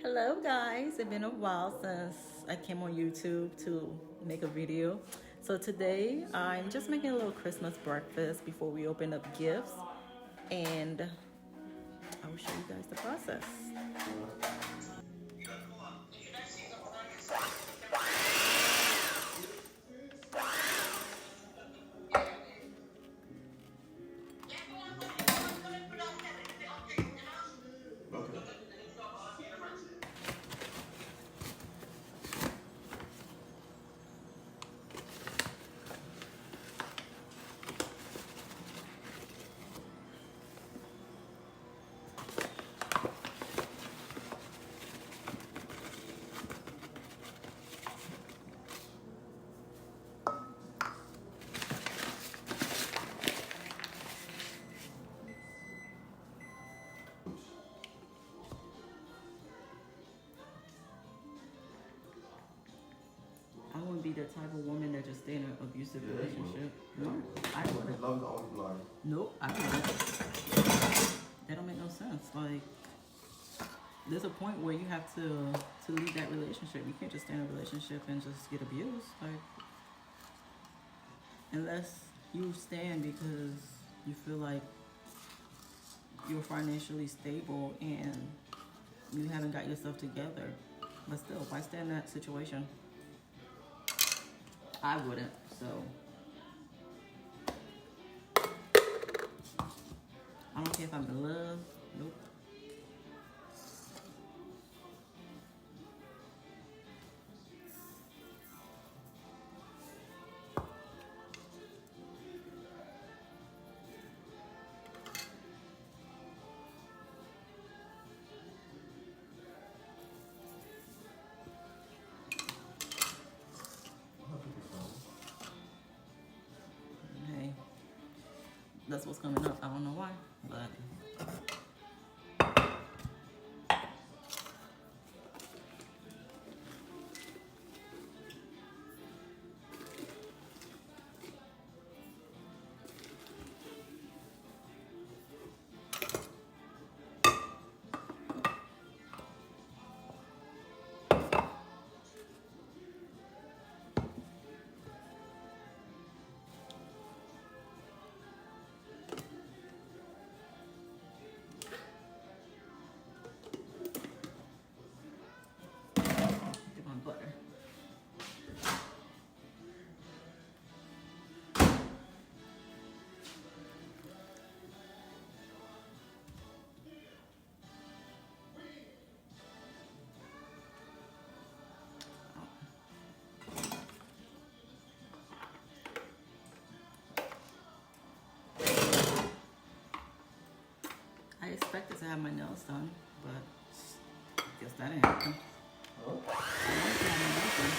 Hello guys, it's been a while since I came on YouTube to make a video. So today I'm just making a little Christmas breakfast before we open up gifts, and I will show you guys the process. I wouldn't be the type of woman that just stay in an abusive relationship. No, I wouldn't. Love the only blind. Nope, I wouldn't. That don't make no sense. Like, there's a point where you have to leave that relationship. You can't just stay in a relationship and just get abused. Like, unless you stand because you feel like you're financially stable and you haven't got yourself together. But still, why stay in that situation? I wouldn't. So I don't care if I'm in love. Nope. Hey, that's what's coming up. I don't know why, but get my butter. I expected to have my nails done, but guess that didn't happen. I wanted to have my nails done.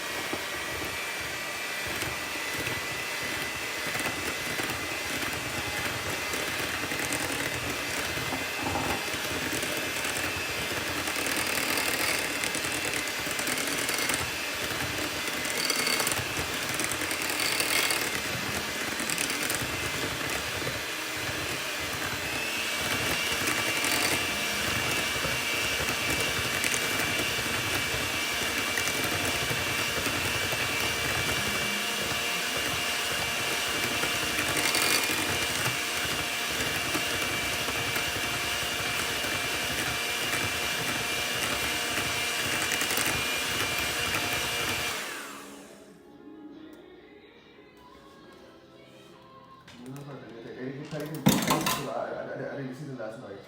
I didn't see them last night.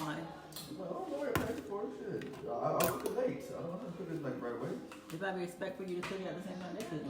Why? Well, I don't know where I paid for shit. I took it late. I don't know how to put it like right away. If I expect for you to cook it at the same time, they could.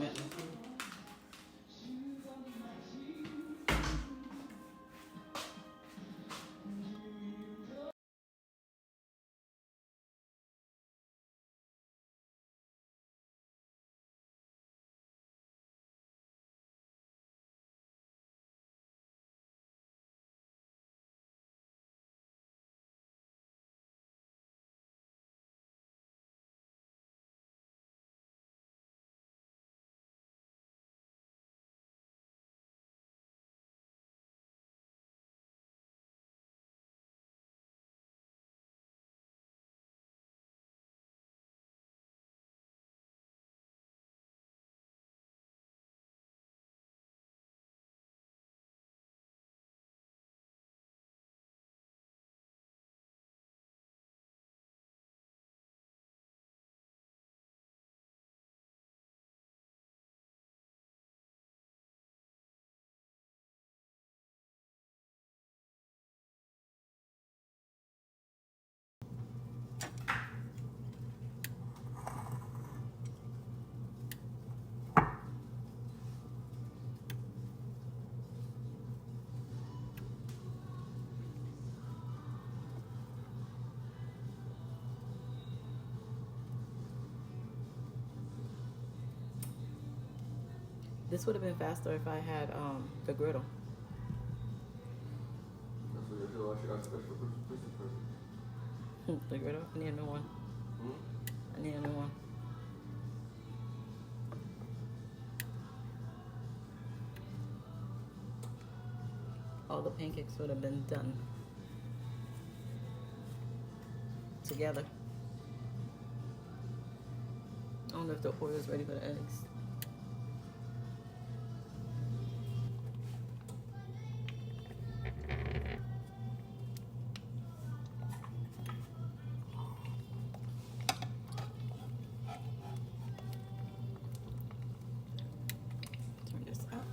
This would have been faster if I had the griddle. That's what you feel like. She got a special Christmas present. The griddle? I need a new one. I need a new one. All the pancakes would have been done together. I don't know if the oil is ready for the eggs. Turn this up.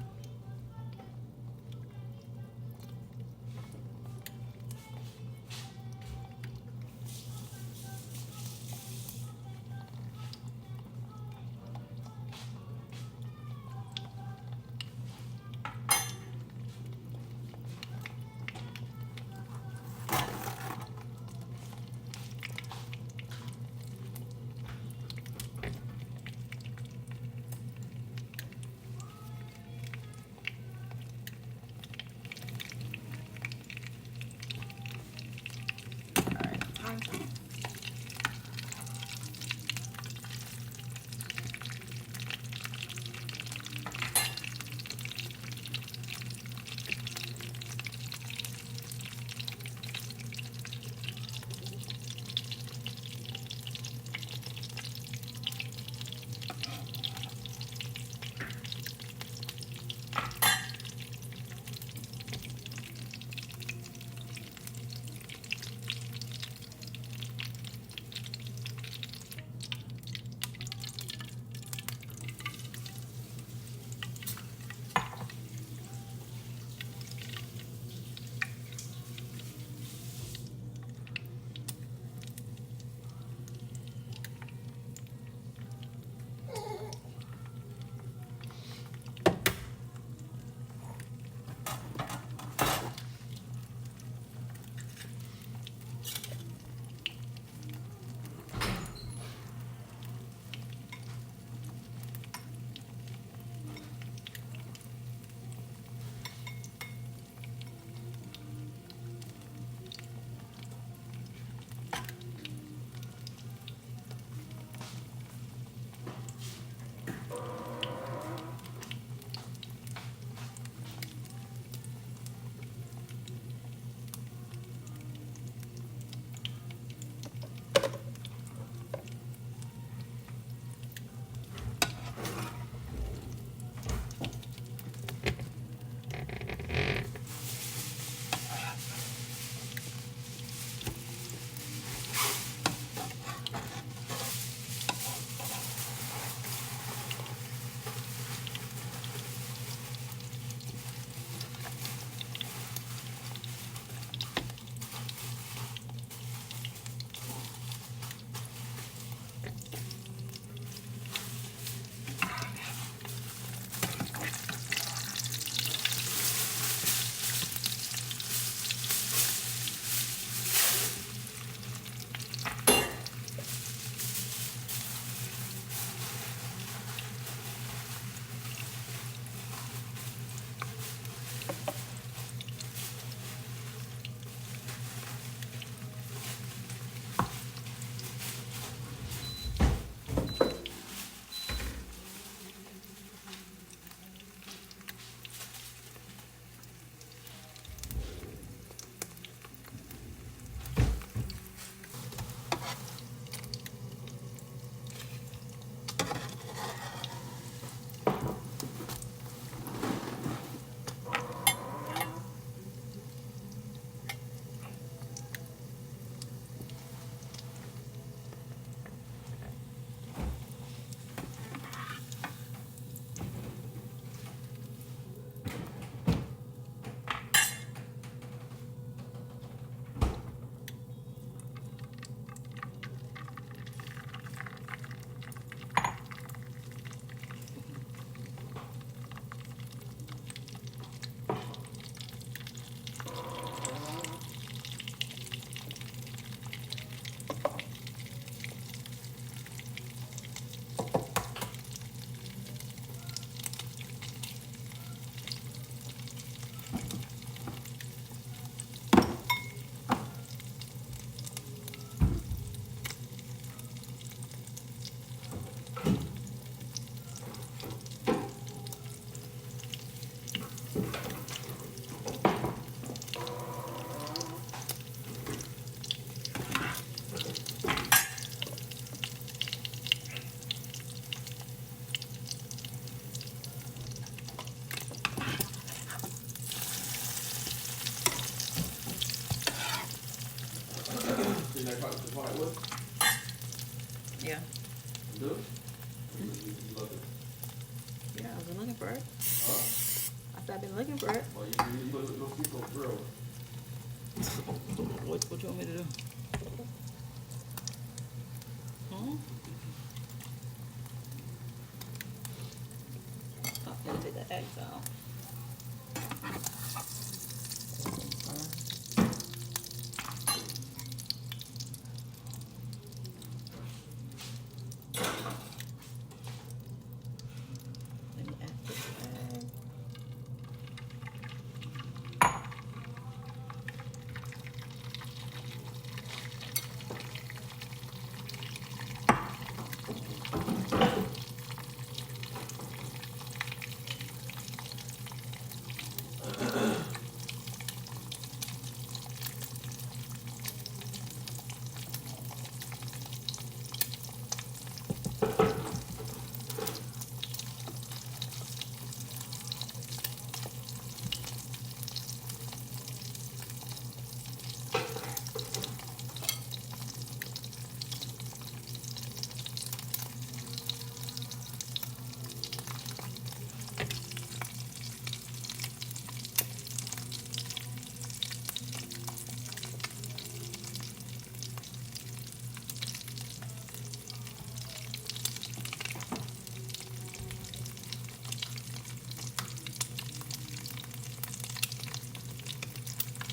hardwood? Yeah. You do? You love it. Yeah, I've been looking for it. Huh? I said I've been looking for it. Well, you go see some grill. What you want me to do? Hmm? I'm gonna take the eggs out. Let me add this egg.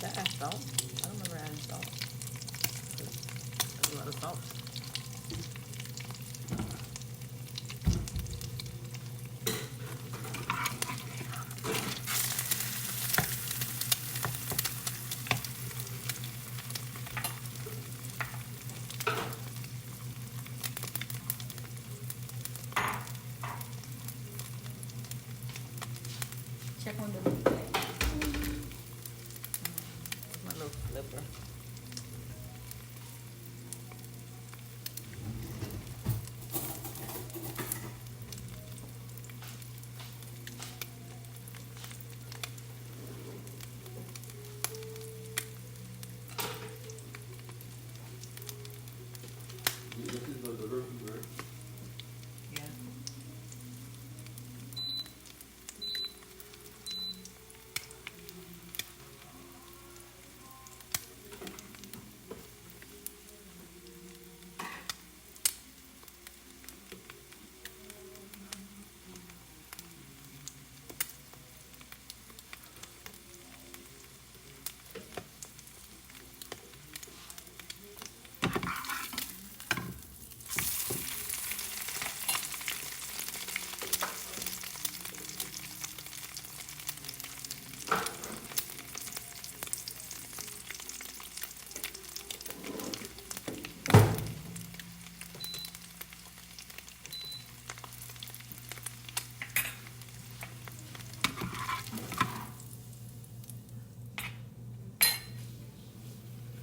Did I add salt? I don't remember adding salt. There's a lot of salt. Check on the my little flipper. This is the roof, right? Yeah.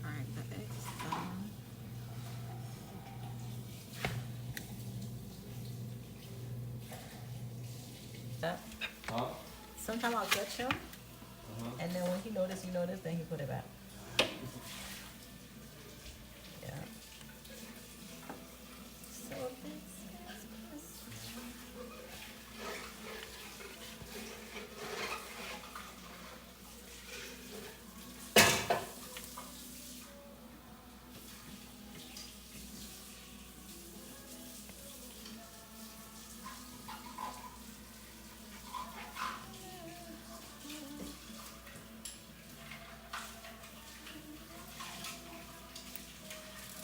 Alright, the eggs done. That Huh? sometimes I'll catch him, and then when he notice, then he put it back. Yeah. So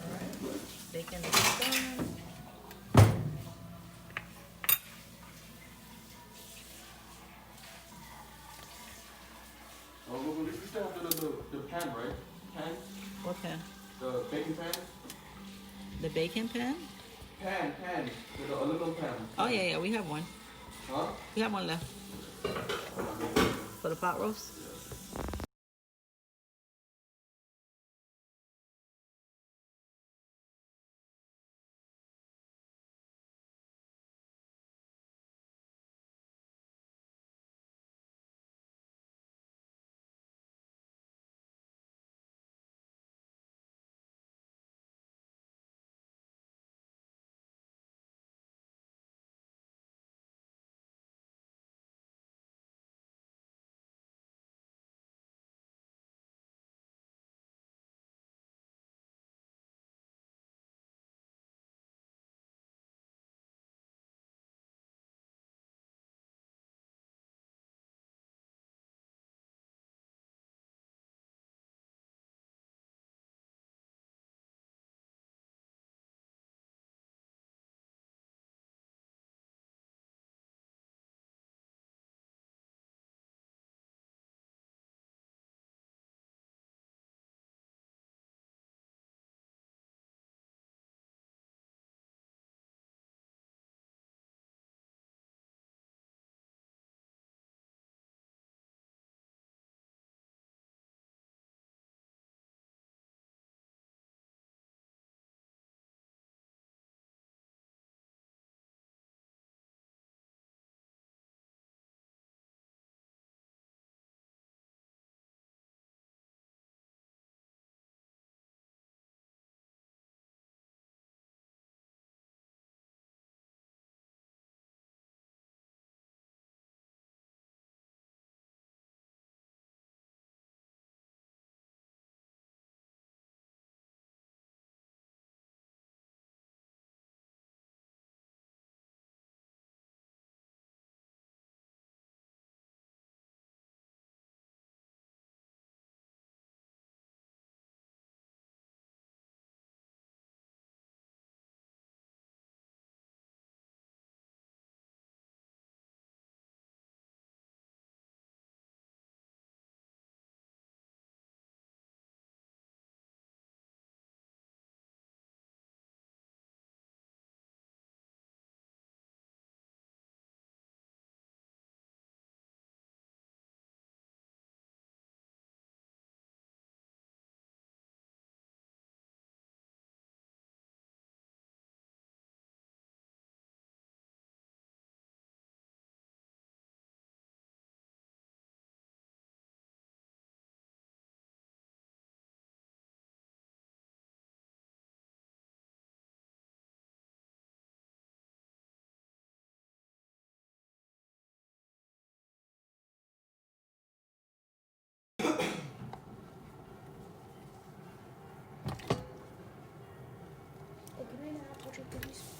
alright, bacon is done. Oh, well, you still have the pan, right? Pan? What pan? The baking pan? The bacon pan? Pan. The aluminum pan. Oh yeah, we have one. Huh? We have one left for the pot roast.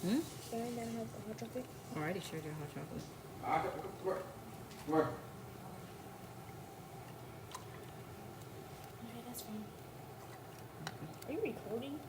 Hmm? Can I then have the hot chocolate? Already shared your hot chocolate. Where? Okay, that's fine. Are you recording?